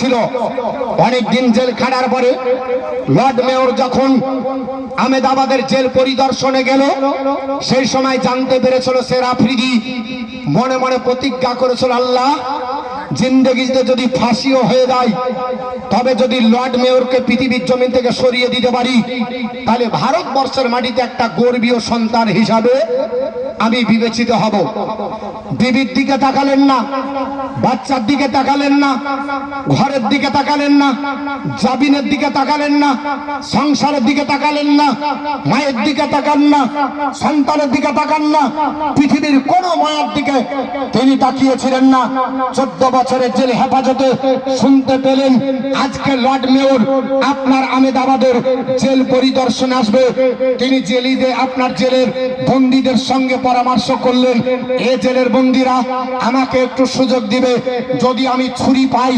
ছিল। অনেকদিন জেল খাটার পরে লর্ড মেয়র যখন আহমেদাবাদের জেল পরিদর্শনে গেল, সেই সময় জানতে পেরেছিল শের আফ্রিদি মনে মনে প্রতিজ্ঞা করেছিল, আল্লাহ জিন্দেগিতে যদি ফাঁসিও হয়ে যায়, তবে যদি লর্ড মেয়রকে পৃথিবীর জমিন থেকে সরিয়ে দিতে পারি, তাহলে ভারতবর্ষের মাটিতে একটা গর্বীয় সন্তান হিসাবে আমি বিবেচিত হব। বিবির দিকে তাকালেন না, বাচ্চার দিকে তাকালেন না, ঘরের দিকে তাকালেন না, জাবিনের দিকে তাকালেন না, সংসারের দিকে তাকালেন না, মায়ের দিকে তাকান না, সন্তানের দিকে তাকান না, পৃথিবীর কোন মায়ের দিকে তিনি তাকিয়েছিলেন না। 14 বছরের জেল হেফাজতে শুনতে পেলেন আজকে লর্ড মেয়র আপনার আহমেদাবাদের জেল পরিদর্শনে আসবে। তিনি জেলিতে আপনার জেলের বন্দীদের সঙ্গে পরামর্শ করলেন, এ জেলের বন্দীরা আমাকে একটু সুযোগ দিবে, যদি আমি ছুরি পাই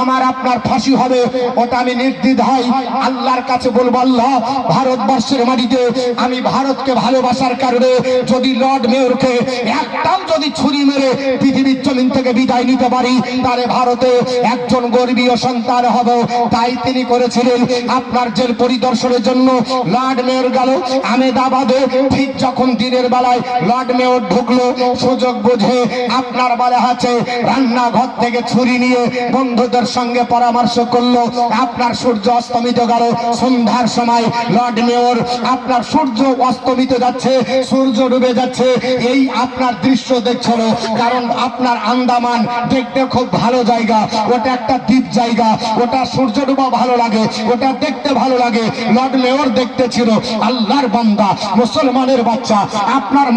আমার আপনার ফাঁসি হবে, ওটা আমি নির্দ্বিধায় আল্লাহর কাছে বলবো, আল্লাহ ভারতবর্ষের মাটিতে আমি ভারতকে ভালোবাসার কারণে যদি লর্ড মেয়রকে একটাও যদি ছুরি মেরে পৃথিবীর জমিন থেকে বিদায় নিতে পারি, তাহলে ভারতে একজন গর্বীয় সন্তান হব। তাই তিনি করেছিলেন আপনার জেল পরিদর্শনের জন্য লর্ড মেয়র গেল আহমেদাবাদে। ঠিক যখন দিনের বেলায় লর্ড মেয়র ঢুকলো, সুযোগ বুঝে আপনার বলা আছে রান্নাঘর থেকে ছুরি নিয়ে বন্ধুদের সঙ্গে পরামর্শ করলো। আপনার সূর্য অস্তমিত গেল, সন্ধ্যার সময় লর্ড মেয়র আপনার সূর্য অস্তমিত যাচ্ছে, সূর্য ডুবে যাচ্ছে, এই আপনার দৃশ্য দেখছিল। কারণ আপনার আন্দামান দেখতে খুব ভালো জায়গা, ওটা একটা দ্বীপ জায়গা, ওটা সূর্য ডুবা ভালো লাগে, ওটা দেখতে ভালো লাগে। লর্ড মেয়র দেখতে ছিল আল্লাহর বান্দা, মুসলমানের বাচ্চা, আপনার